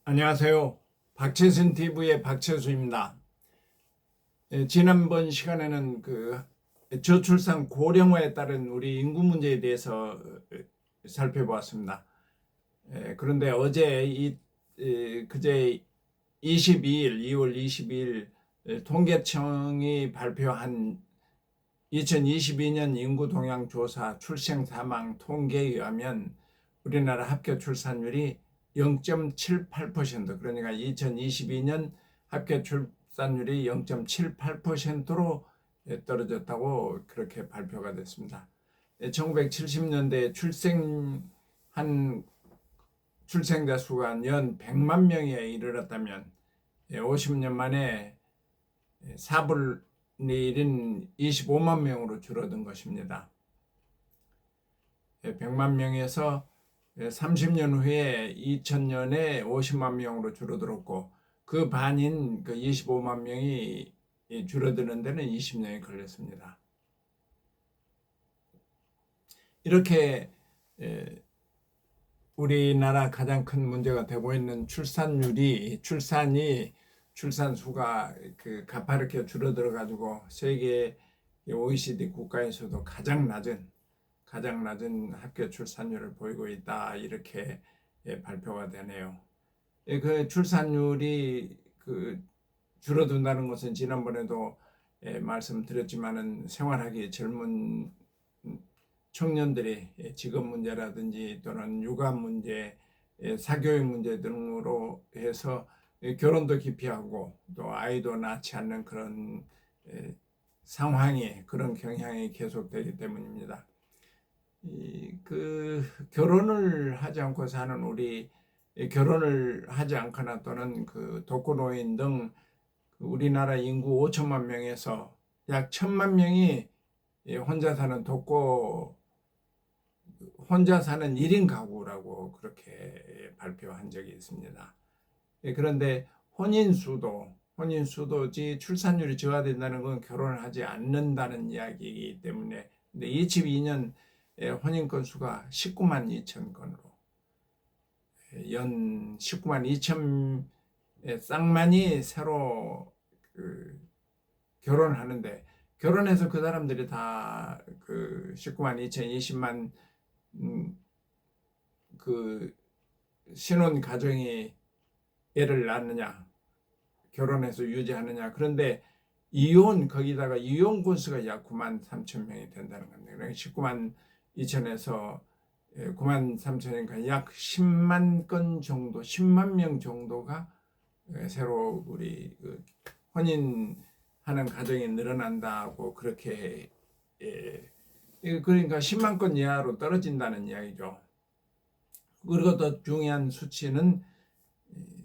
안녕하세요. 박채순 TV의 박채수입니다. 지난번 시간에는 저출산 고령화에 따른 우리 인구 문제에 대해서 살펴보았습니다. 그런데 어제 그제 2월 22일 통계청이 발표한 2022년 인구 동향 조사 출생 사망 통계에 의하면 우리나라 합계 출산율이 0.78%, 그러니까 2022년 합계 출산율이 0.78%로 떨어졌다고 그렇게 발표가 됐습니다. 1970년대 출생자 수가 연 100만 명에 이르렀다면 50년 만에 4분의 1인 25만 명으로 줄어든 것입니다. 100만 명에서 30년 후에 2000년에 50만 명으로 줄어들었고, 그 반인 25만 명이 줄어드는 데는 20년이 걸렸습니다. 이렇게 우리나라 가장 큰 문제가 되고 있는 출산 수가 가파르게 줄어들어 가지고 세계 OECD 국가에서도 가장 낮은 합계 출산율을 보이고 있다, 이렇게 발표가 되네요. 그 출산율이 줄어든다는 것은 지난번에도 말씀드렸지만은 생활하기 젊은 청년들이 직업 문제라든지 또는 육아 문제, 사교육 문제 등으로 해서 결혼도 기피하고 또 아이도 낳지 않는 그런 그런 경향이 계속되기 때문입니다. 결혼을 하지 않고 사는 결혼을 하지 않거나 또는 독거노인 등 우리나라 인구 5천만 명에서 약 1,000만 명이 혼자 사는 1인 가구라고 그렇게 발표한 적이 있습니다. 그런데 혼인수도지 출산율이 저하된다는 건 결혼을 하지 않는다는 이야기이기 때문에, 근데 2022년 혼인 건수가 19만 2천 건으로 연 19만 2천 쌍만이 새로 결혼하는데, 결혼해서 그 사람들이 다 19만 2천 20만 신혼 가정이 애를 낳느냐, 결혼해서 유지하느냐. 그런데 거기다가 이혼 건수가 약 9만 3천 명이 된다는 겁니다. 그러니까 19만 2천에서 9만 3천이니까 약 10만 건 정도, 10만 명 정도가 새로 우리 혼인하는 가정이 늘어난다고 그렇게, 그러니까 10만 건 이하로 떨어진다는 이야기죠. 그리고 더 중요한 수치는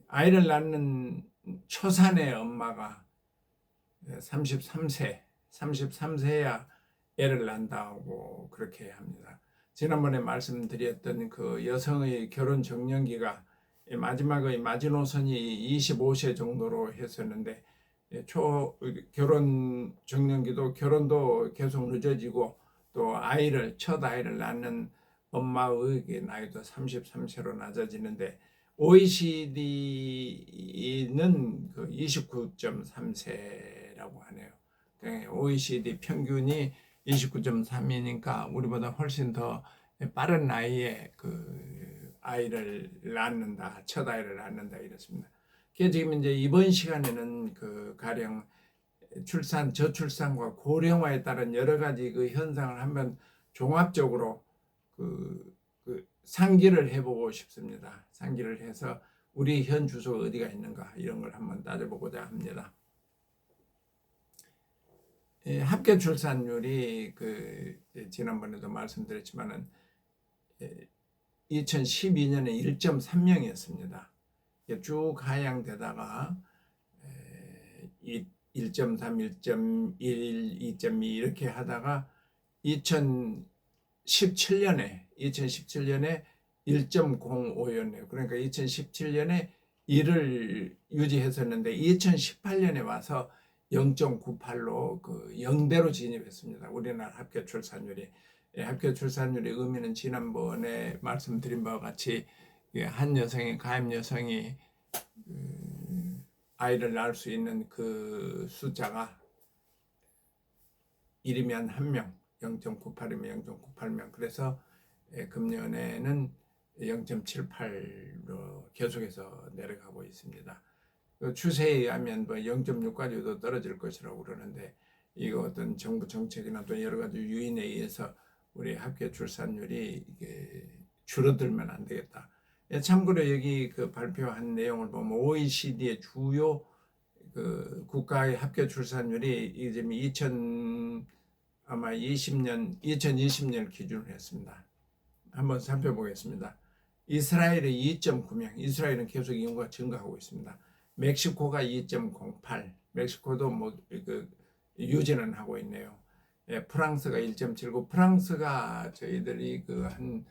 아이를 낳는 초산의 엄마가 33세야 애를 낳는다고 그렇게 합니다. 지난번에 말씀드렸던 그 여성의 결혼 정년기가 마지막의 마지노선이 25세 정도로 했었는데, 결혼 정년기도 결혼도 계속 늦어지고 또 첫 아이를 낳는 엄마의 나이도 33세로 낮아지는데, OECD는 29.3세라고 하네요. OECD 평균이 29.3이니까 우리보다 훨씬 더 빠른 나이에 첫 아이를 낳는다 이렇습니다. 그래서 지금 이제 이번 시간에는 가령 저출산과 고령화에 따른 여러 가지 현상을 한번 종합적으로 상기를 해보고 싶습니다. 상기를 해서 우리 현 주소가 어디가 있는가, 이런 걸 한번 따져보고자 합니다. 합계 출산율이 지난번에도 말씀드렸지만은 2012년에 1.3명이었습니다. 쭉 하향되다가 1.3, 1.1, 2.2 이렇게 하다가 2017년에 1.05였네요. 그러니까 2017년에 1을 유지했었는데 2018년에 와서 0.98로 0대로 진입했습니다. 우리나라 합계 출산율이. 합계 출산율의 의미는 지난번에 말씀드린 바와 같이 가임 여성이 아이를 낳을 수 있는 그 숫자가 1이면 1명, 0.98이면 0.98명. 그래서 금년에는 0.78로 계속해서 내려가고 있습니다. 그 추세에 의하면 뭐 0.6까지도 떨어질 것이라고 그러는데, 이거 어떤 정부 정책이나 또 여러 가지 요인에 의해서 우리 합계 출산율이 이게 줄어들면 안 되겠다. 참고로 여기 그 발표한 내용을 보면 OECD의 주요 그 국가의 합계 출산율이 이제 아마 2020년 기준으로 했습니다. 한번 살펴보겠습니다. 이스라엘의 2.9명, 이스라엘은 계속 인구가 증가하고 있습니다. 멕시코가 2.08, 멕시코도 그 유지는 하고 있네요. 프랑스가 1.79, 프랑스가 저희들이 한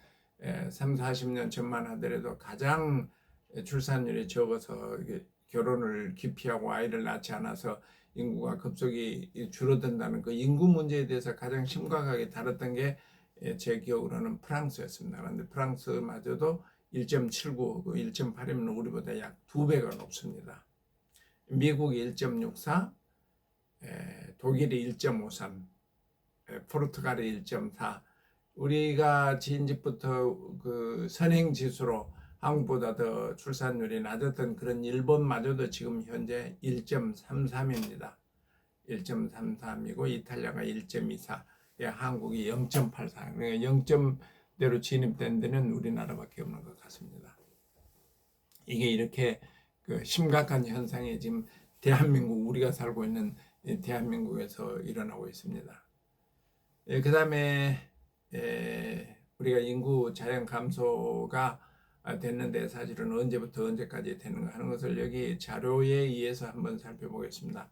3, 40년 전만 하더라도 가장 출산율이 적어서 결혼을 기피하고 아이를 낳지 않아서 인구가 급속히 줄어든다는 그 인구 문제에 대해서 가장 심각하게 다뤘던 게 제 기억으로는 프랑스였습니다. 그런데 프랑스마저도 1.79, 1.8이면 우리보다 약 2배가 높습니다. 미국이 1.64, 독일이 1.53, 포르투갈이 1.4. 우리가 지인집부터 그 선행지수로 한국보다 더 출산율이 낮았던 그런 일본마저도 지금 현재 1.33입니다. 1.33이고 이탈리아가 1.24, 한국이 0.84. 그러니까 0점대로 진입된 데는 우리나라밖에 없는 것 같습니다. 이게 이렇게 그 심각한 현상이 지금 대한민국, 우리가 살고 있는 대한민국에서 일어나고 있습니다. 그 다음에 우리가 인구 자연 감소가 됐는데 사실은 언제부터 언제까지 되는가 하는 것을 여기 자료에 의해서 한번 살펴보겠습니다.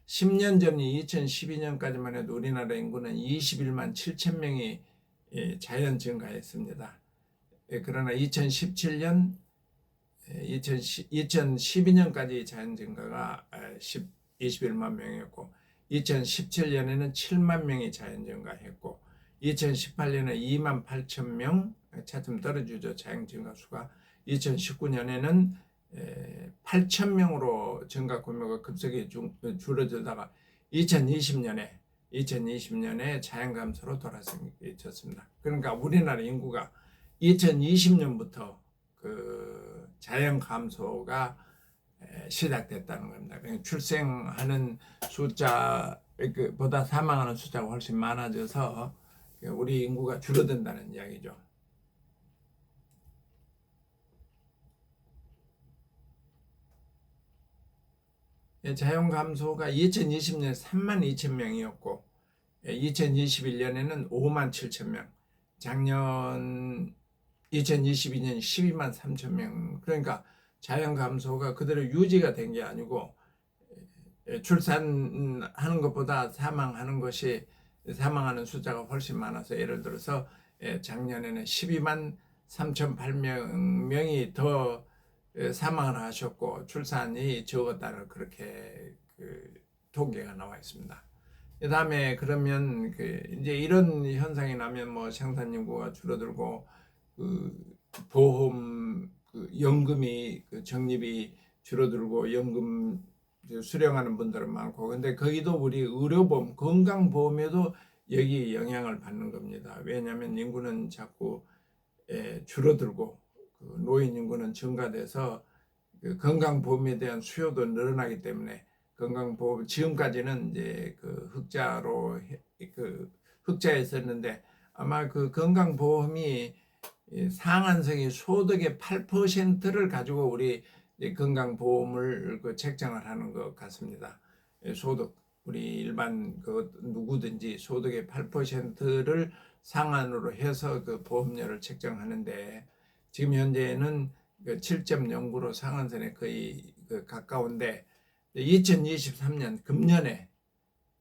10년 전 2012년까지만 해도 우리나라 인구는 21만 7천 명이 자연 증가했습니다. 그러나 2012년까지 자연 증가가 21만 명이었고, 2017년에는 7만 명이 자연 증가했고, 2018년에 2만 8천 명, 차츰 떨어지죠, 자연 증가 수가. 2019년에는 8천 명으로 증가 규모가 급속히 줄어들다가 2020년에 자연 감소로 돌아섰습니다. 그러니까 우리나라 인구가 2020년부터 그 자연 감소가 시작됐다는 겁니다. 출생하는 숫자보다 사망하는 숫자가 훨씬 많아져서 우리 인구가 줄어든다는 이야기죠. 자연 감소가 2020년에 3만 2천 명이었고 2021년에는 5만 7천 명, 작년 2022년 12만 3천 명. 그러니까 자연 감소가 그대로 유지가 된 게 아니고 출산하는 것보다 사망하는 숫자가 훨씬 많아서, 예를 들어서 작년에는 12만 3,008명이 더 사망을 하셨고 출산이 적었다는 그렇게 통계가 나와 있습니다. 그 다음에 그러면 이제 이런 현상이 나면 뭐 생산 인구가 줄어들고 보험 연금이 적립이 줄어들고 연금 수령하는 분들은 많고, 근데 거기도 우리 의료보험, 건강보험에도 여기 영향을 받는 겁니다. 왜냐하면 인구는 자꾸 줄어들고 노인 인구는 증가돼서 건강보험에 대한 수요도 늘어나기 때문에, 건강보험 지금까지는 이제 흑자에 썼는데, 아마 건강보험이 상한선이 소득의 8%를 가지고 우리 건강보험을 책정을 하는 것 같습니다. 소득, 우리 일반 누구든지 소득의 8%를 상한으로 해서 보험료를 책정하는데, 지금 현재는 7.09로 상한선에 거의 가까운데, 2023년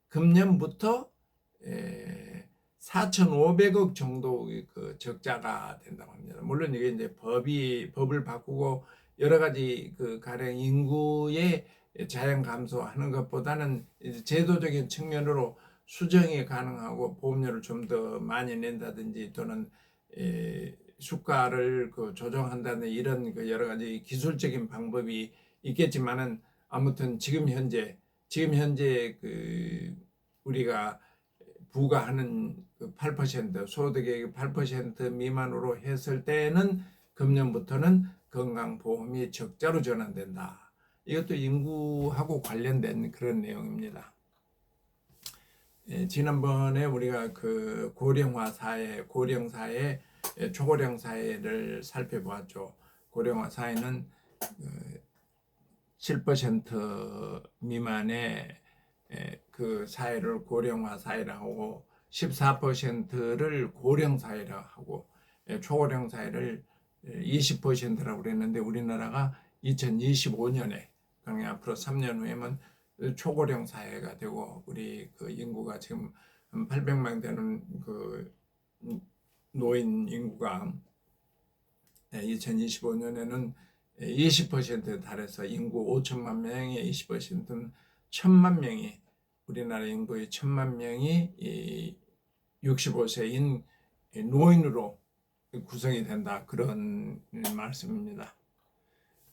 금년부터 4,500억 정도의 적자가 된다고 합니다. 물론 이게 이제 법을 바꾸고 여러 가지 가령 인구의 자연 감소하는 것보다는 이제 제도적인 측면으로 수정이 가능하고 보험료를 좀 더 많이 낸다든지 또는 수가를 조정한다는 이런 여러 가지 기술적인 방법이 있겠지만은, 아무튼 지금 현재 그 우리가 부과하는 그 8% 소득의 8% 미만으로 했을 때는 금년부터는 건강보험이 적자로 전환된다. 이것도 인구하고 관련된 그런 내용입니다. 지난번에 우리가 그 고령화 사회, 고령 사회, 초고령 사회를 살펴보았죠. 고령화 사회는 7% 미만의 그 사회를 고령화 사회라고 하고 14%를 고령 사회라고 하고 초고령 사회를 20%라고 그랬는데 우리나라가 2025년에 그러니까 앞으로 3년 후에는 초고령 사회가 되고 우리 그 인구가 지금 800만 되는 그 노인 인구가 2025년에는 20%에 달해서 인구 5천만 명의 20%는 1,000만 명이 우리나라 인구의 1,000만 명이 65세인 노인으로 구성이 된다 그런 말씀입니다.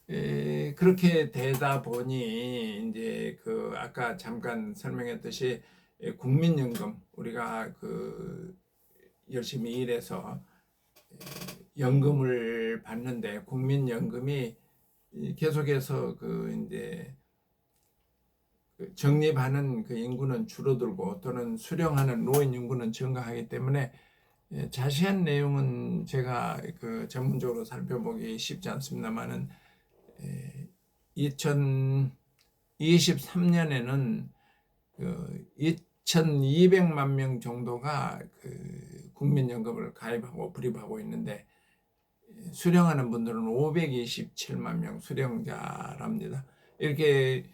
그렇게 되다 보니 이제 그 아까 잠깐 설명했듯이 국민연금 우리가 그 열심히 일해서 연금을 받는데 국민연금이 계속해서 그 이제 적립하는 그 인구는 줄어들고 또는 수령하는 노인 인구는 증가하기 때문에 자세한 내용은 제가 그 전문적으로 살펴보기 쉽지 않습니다만은 2023년에는 그 2,200만 명 정도가 그 국민연금을 가입하고 불입하고 있는데 수령하는 분들은 527만 명 수령자랍니다. 이렇게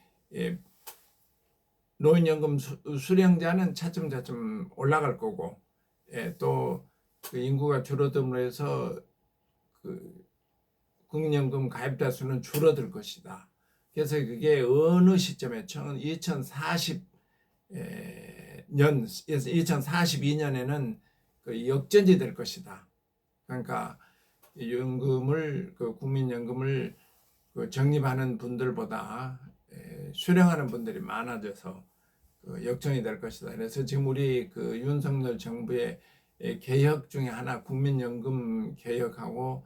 노인연금 수령자는 차츰차츰 올라갈 거고 또 그 인구가 줄어듦으로 해서 그 국민연금 가입자 수는 줄어들 것이다. 그래서 그게 어느 시점에 2042년에는 그 역전이 될 것이다. 그러니까 연금을 그 국민연금을 그 적립하는 분들보다 수령하는 분들이 많아져서 그 역전이 될 것이다. 그래서 지금 우리 그 윤석열 정부의 개혁 중에 하나 국민연금 개혁하고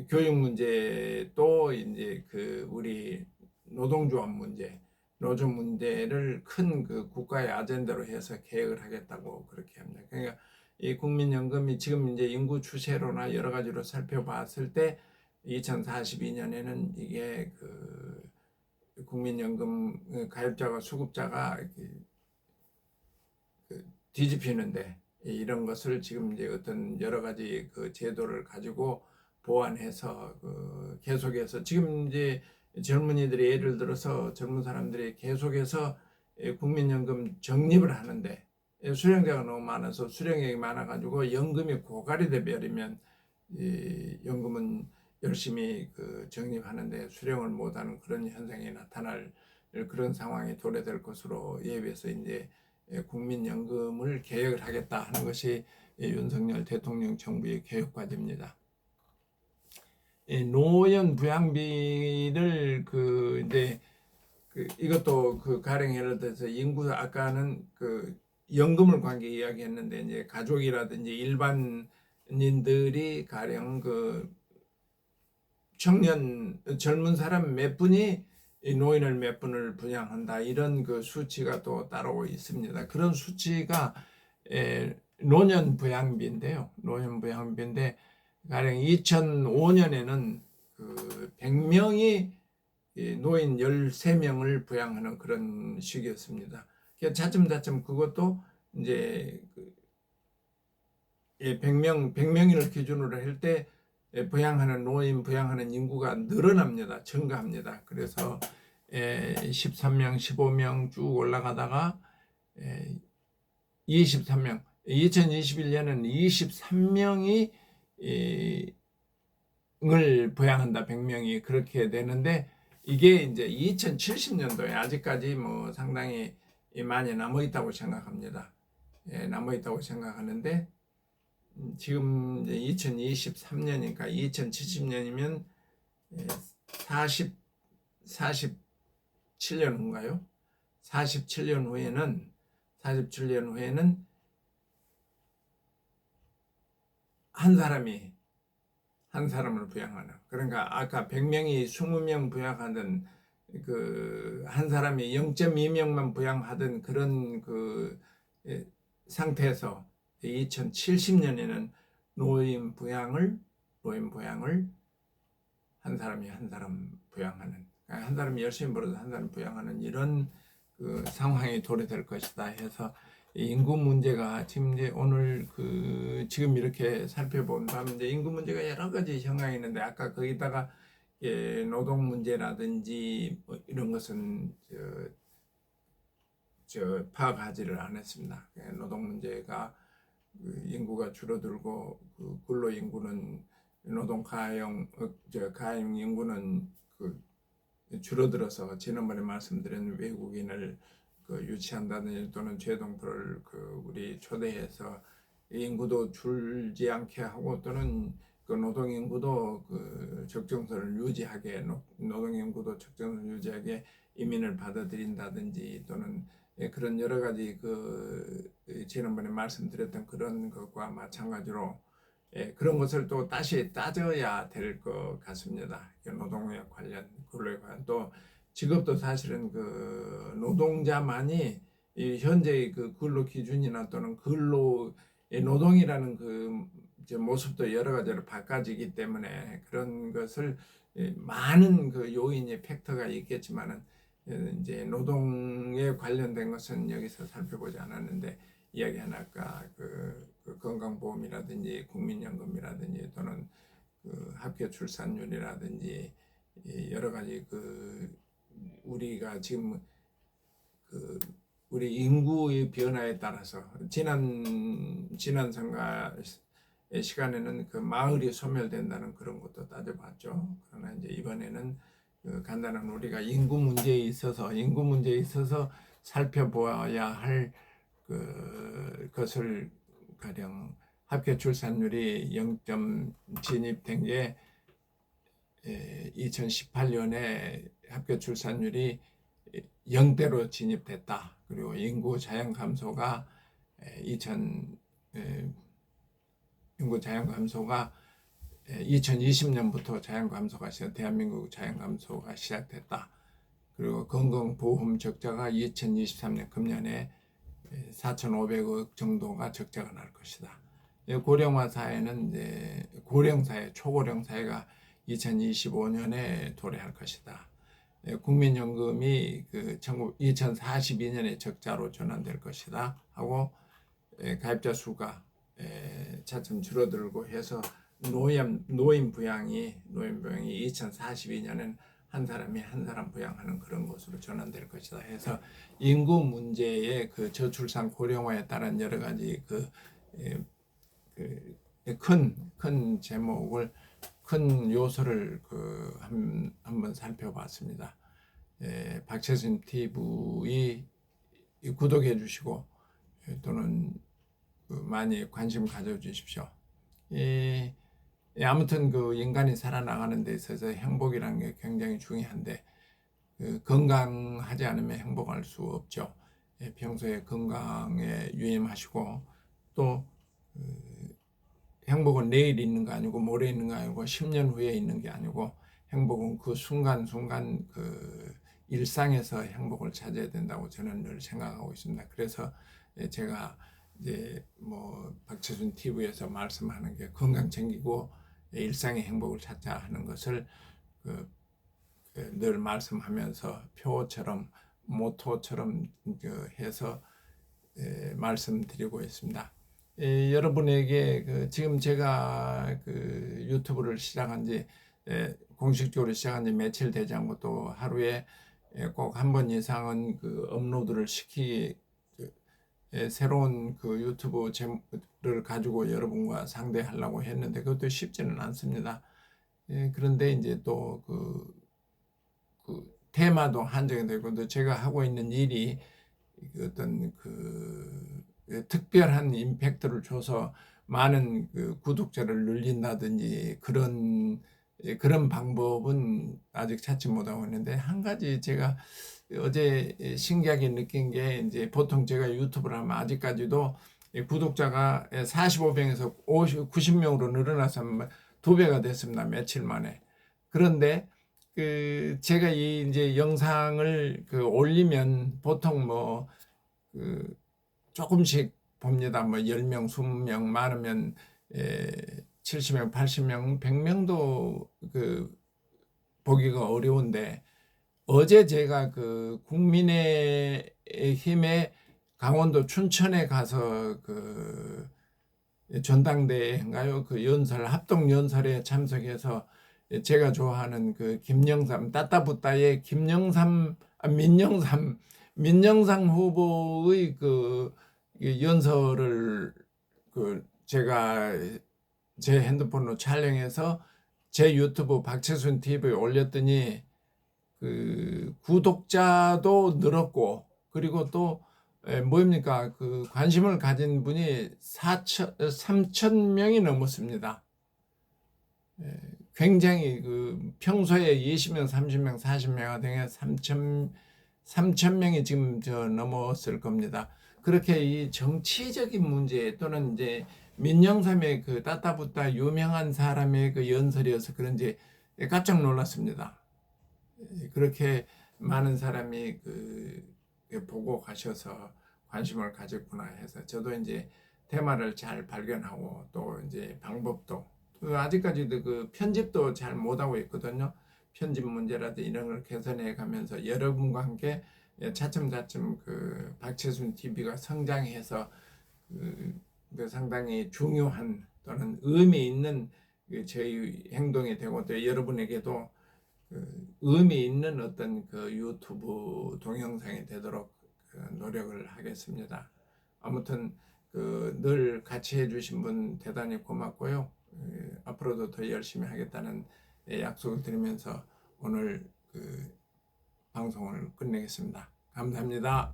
교육 문제 또 이제 그 우리 노동조합 문제, 노조 문제를 큰 그 국가의 아젠다로 해서 개혁을 하겠다고 그렇게 합니다. 그러니까 이 국민연금이 지금 이제 인구 추세로나 여러 가지로 살펴봤을 때 2042년에는 이게 그 국민연금 가입자가 수급자가 뒤집히는데 이런 것을 지금 이제 어떤 여러 가지 그 제도를 가지고 보완해서 그 계속해서 지금 이제 젊은이들이 예를 들어서 젊은 사람들이 계속해서 국민연금 적립을 하는데 수령자가 너무 많아서 수령액이 많아가지고 연금이 고갈이 되버리면 이 연금은 열심히 그 적립하는데 수령을 못하는 그런 현상이 나타날 그런 상황이 도래될 것으로 예비해서 이제 국민연금을 개혁을 하겠다 하는 것이 윤석열 대통령 정부의 개혁 과제입니다. 노연 부양비를 그 이제 이것도 그 가령 예를 들어서 인구 아까는 그 연금을 관계 이야기했는데 이제 가족이라든지 일반인들이 가령 그 청년 젊은 사람 몇 분이 노인을 몇 분을 부양한다 이런 그 수치가 또 따로 있습니다. 그런 수치가 노년 부양비인데요. 노년 부양비인데 가령 2005년에는 그 100명이 노인 13명을 부양하는 그런 시기였습니다. 차츰차츰 그것도 이제 100명을 기준으로 할 때 부양하는 노인 부양하는 인구가 늘어납니다. 증가합니다. 그래서 13명, 15명 쭉 올라가다가 23명, 2021년은 23명이 을 부양한다. 100명이 그렇게 되는데 이게 이제 2070년도에 아직까지 뭐 상당히 많이 남아 있다고 생각합니다. 남아 있다고 생각하는데 지금 이제 2023년이니까 2070년이면 47년 후인가요? 47년 후에는 한 사람을 부양하는, 그러니까 아까 100명이 20명 부양하던 그 한 사람이 0.2명만 부양하던 그런 그 상태에서 2070년에는 노인 부양을 한 사람이 한 사람 부양하는, 한 사람이 열심히 벌어서 한 사람 부양하는 이런 그 상황이 도래될 것이다 해서, 인구 문제가 지금 이제 오늘 지금 이렇게 살펴본다면 이제 인구 문제가 여러 가지 형황이 있는데, 아까 거기다가 노동 문제라든지 뭐 이런 것은 파악하지를 않았습니다. 노동 문제가 인구가 줄어들고 근로 인구는 노동 가용 인구는 줄어들어서 지난번에 말씀드린 외국인을 유치한다든지 또는 재동포를 우리 초대해서 인구도 줄지 않게 하고, 또는 노동 인구도 적정선을 유지하게, 노동 인구도 적정선을 유지하게 이민을 받아들인다든지, 또는 그런 여러 가지 지난번에 말씀드렸던 그런 것과 마찬가지로 그런 것을 또 다시 따져야 될 것 같습니다. 노동력 관련, 근로에 관련, 또 직업도 사실은 노동자만이 현재의 근로 기준이나 또는 노동이라는 모습도 여러 가지로 바꿔지기 때문에, 그런 것을 많은 요인의 팩터가 있겠지만은 이제 노동에 관련된 것은 여기서 살펴보지 않았는데, 이야기 하나가 건강보험이라든지 국민연금이라든지 또는 합계 출산율이라든지 여러 가지 우리가 지금 우리 인구의 변화에 따라서 지난 선거 시간에는 마을이 소멸된다는 그런 것도 따져봤죠. 그러나 이제 이번에는 간단한 우리가 인구 문제에 있어서 살펴보아야 할 것을, 가령 합계 출산율이 0점 진입된 게 2018년에 합계 출산율이 0대로 진입됐다. 그리고 인구 자연 감소가 2020년부터 자연 감소가 대한민국 자연 감소가 시작됐다. 그리고 건강보험 적자가 2023년 금년에 4,500억 정도가 적자가 날 것이다. 고령화 사회는 이제 초고령 사회가 2025년에 도래할 것이다. 국민연금이 2042년에 적자로 전환될 것이다 하고, 가입자 수가 차츰 줄어들고 해서 노인 부양이 2042년엔 한 사람이 한 사람 부양하는 그런 것으로 전환될 것이다 해서, 인구 문제의 저출산 고령화에 따른 여러 가지 큰 제목을, 큰 요소를 한번 살펴봤습니다. 박채순 TV 구독해 주시고 또는 많이 관심 가져 주십시오. 아무튼 인간이 살아나가는 데 있어서 행복이라는 게 굉장히 중요한데, 건강하지 않으면 행복할 수 없죠. 평소에 건강에 유의하시고, 또 행복은 내일 있는 거 아니고 모레 있는 거 아니고 10년 후에 있는 게 아니고, 행복은 순간순간 일상에서 행복을 찾아야 된다고 저는 늘 생각하고 있습니다. 그래서 제가 이제 박채순 TV에서 말씀하는 게, 건강 챙기고 일상의 행복을 찾자 하는 것을 늘 말씀하면서 표처럼, 모토처럼 해서 말씀드리고 있습니다. 여러분에게 지금 제가 유튜브를 공식적으로 시작한 지 며칠 되지 않고, 또 하루에 꼭 한 번 이상은 업로드를 새로운 유튜브 제목을 가지고 여러분과 상대하려고 했는데, 그것도 쉽지는 않습니다. 그런데 이제 또 테마도 한정이 되고, 또 제가 하고 있는 일이 어떤 특별한 임팩트를 줘서 많은 구독자를 늘린다든지 그런 그런 방법은 아직 찾지 못하고 있는데, 한 가지 제가 어제 신기하게 느낀 게, 이제 보통 제가 유튜브를 하면 아직까지도 구독자가 45명에서 90명으로 늘어나서 2배가 됐습니다. 며칠 만에. 그런데 제가 이 이제 영상을 올리면 보통 조금씩 봅니다. 10명, 20명, 많으면 70명, 80명, 100명도 보기가 어려운데, 어제 제가 국민의힘의 강원도 춘천에 가서 전당대회인가요? 연설, 합동 연설에 참석해서 제가 좋아하는 김영삼, 따따붙다의 민영삼 후보의 연설을 제가 제 핸드폰으로 촬영해서 제 유튜브 박채순 TV에 올렸더니 구독자도 늘었고, 그리고 또 뭐입니까? 관심을 가진 분이 3,000명이 넘었습니다. 굉장히 평소에 20명, 30명, 40명 등에 3,000명이 지금 넘었을 겁니다. 그렇게 이 정치적인 문제 또는 이제 민영삼의 따따붙다 유명한 사람의 연설이어서 그런지 깜짝 놀랐습니다. 그렇게 많은 사람이 보고 가셔서 관심을 가졌구나 해서, 저도 이제 테마를 잘 발견하고, 또 이제 방법도, 아직까지도 편집도 잘 못하고 있거든요. 편집 문제라든지 이런 걸 개선해 가면서 여러분과 함께 차츰차츰 박채순 TV가 성장해서 상당히 중요한 또는 의미 있는 저희 행동이 되고, 또 여러분에게도 의미 있는 어떤 유튜브 동영상이 되도록 노력을 하겠습니다. 아무튼 늘 같이 해주신 분 대단히 고맙고요. 앞으로도 더 열심히 하겠다는 약속을 드리면서 오늘 방송을 끝내겠습니다. 감사합니다.